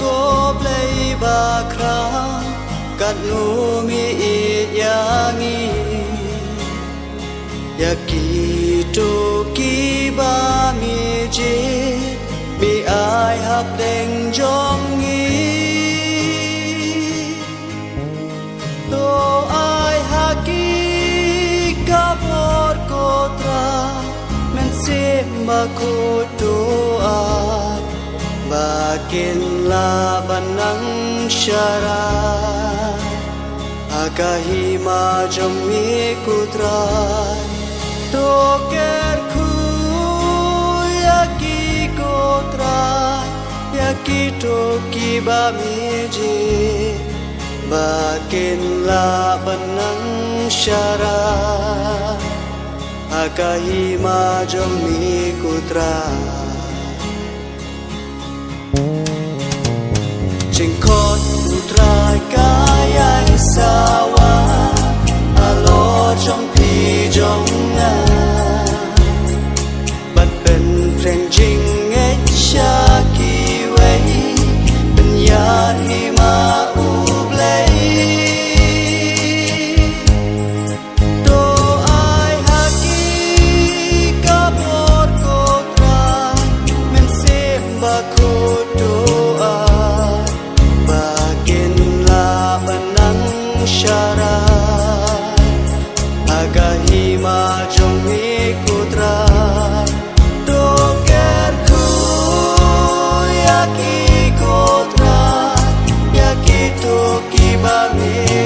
ko play ba kra kat nu mi yangi yaki to kiba mi jied mi ai hak deng jong ngi to ai haki kabor ko tra men sim ba ko doa makin labanang syara agahima jami kutrai to Kyrkhu yaki kotrai yaki to kiba jied makin labanang syara agahima jami kutrai Kyrkhu Trai kaya sawa alo trong pi trong nga bật bên phèn jing et cha ki wei bên ya hi ma u play to ai haki kabor ko tra men sem ba ko doa syara agahima jami kutrai to Kyrkhu yaki kotrai yaki to kiba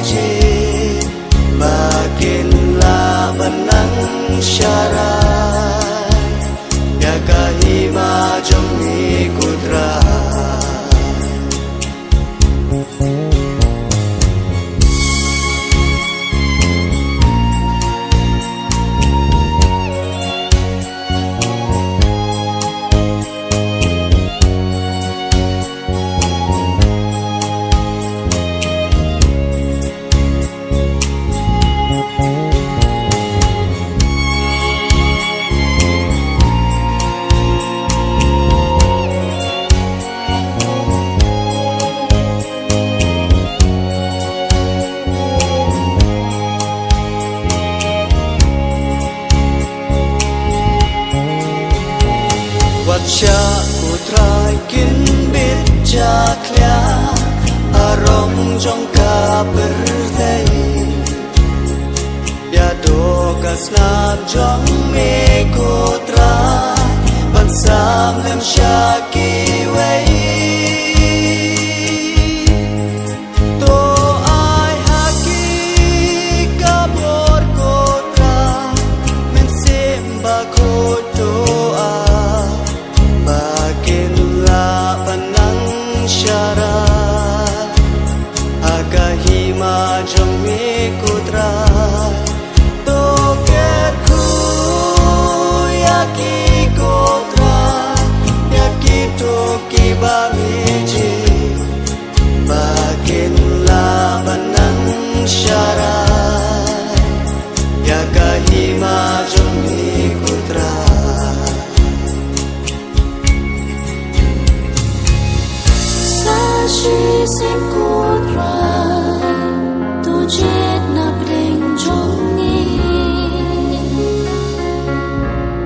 jied makin labanang syara agahima jami kutrai cha ku trai kin bit cha klia arong jong ka berdei ya do kasnam jong me ku trai ban sam lem sha ki wei to ai haki kabor ko trai men sem ba ko doa makin labanang syara agahima jami kutrai to Kyrkhu yaki kotrai yaki to kiba jied makin labanang syara agahima jami kutrai She sim kutrai tu jied na bring jong ni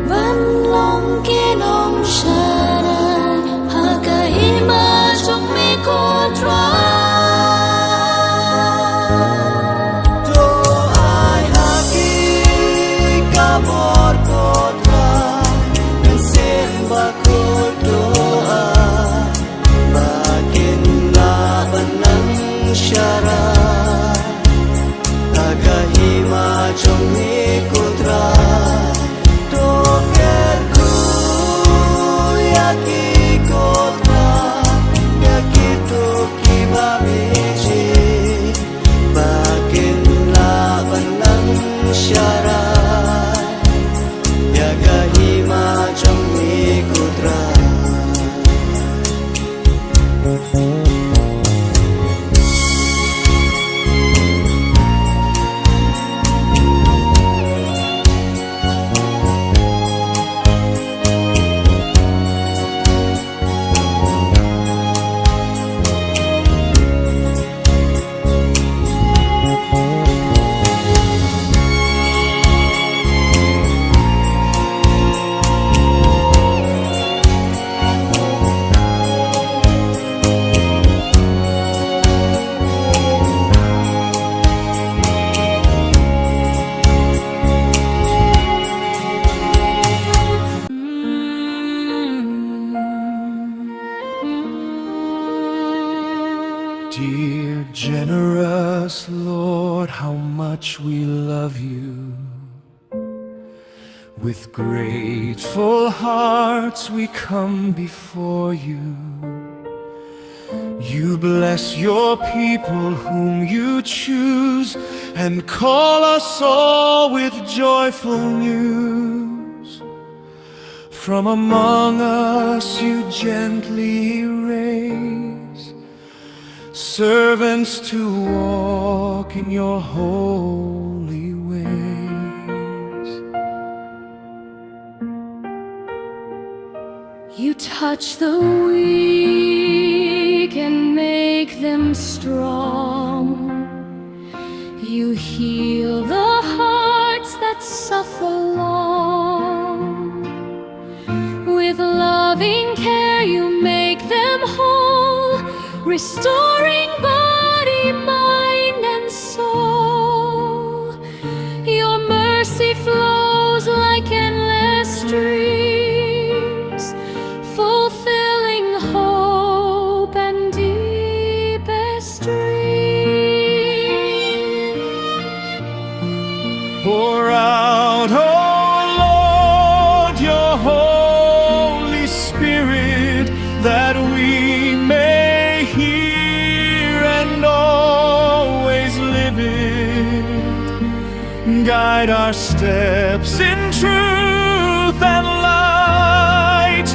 van lo Lord, how much we love you. With grateful hearts we come before you. You bless your people whom you choose, and call us all with joyful news. From among us you gently raise servants to walk in your holy ways. You touch the weak and make them strong. You heal the hearts that suffer long. With loving care you make them whole, restoring body, mind, and soul. Your mercy flows like endless streams, fulfilling hope and deepest dreams. Pour out, oh Lord, your Holy Spirit, that we may hear and always live it. Guide our steps in truth and light.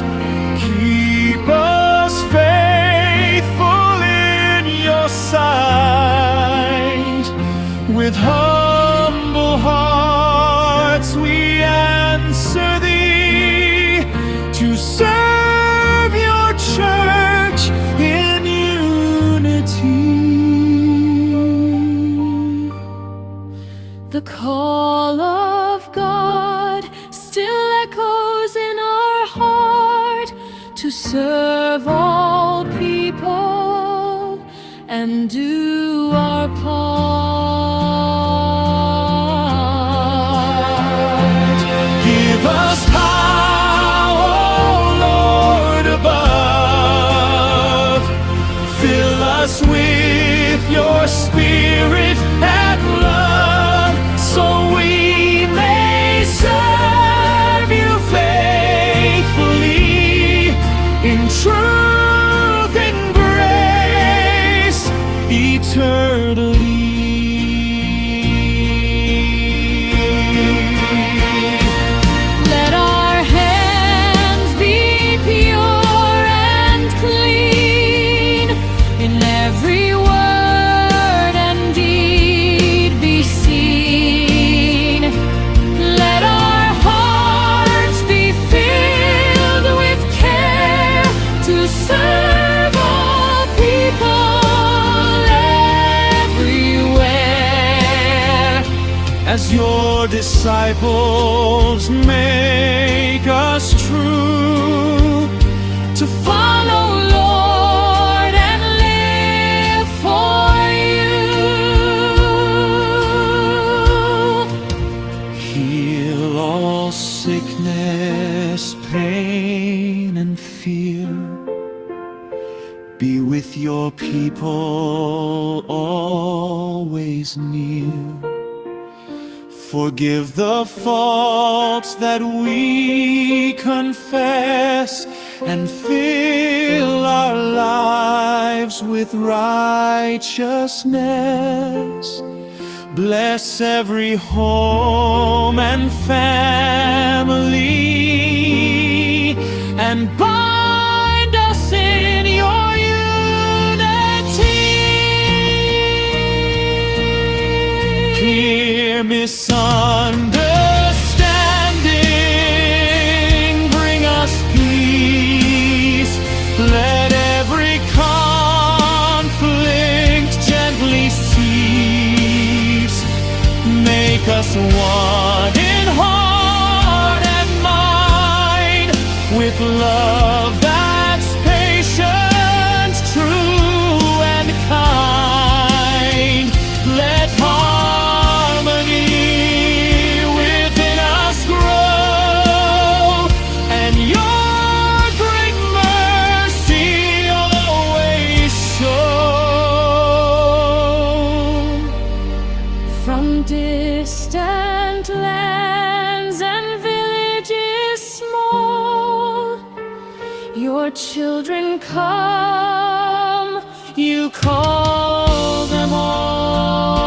Keep us faithful in your sight. With humble hearts we answer thee, to serve your church in unity. The call of God still echoes in our heart, to serve all people and do our part. Give us power, Lord, above. Fill us with your Spirit and love, so we may serve you faithfully in truth and grace eternally. Let our hands be pure and clean, in every word and deed be seen. Let our hearts be filled with care, to serve all people everywhere. As your disciples, make us true to follow, Lord, and live for you. Heal all sickness, pain, and fear. Be with your people always near. Forgive the faults that we confess, and fill our lives with righteousness. Bless every home and family, and bind us in your unity. Clear misunderstanding, bring us peace. Let every conflict gently cease. Make us one in heart and mind, with love that's patient, true and kind. Let harmony within us grow, and your great mercy always show. From distant lands and villages small, your children come, you call them all.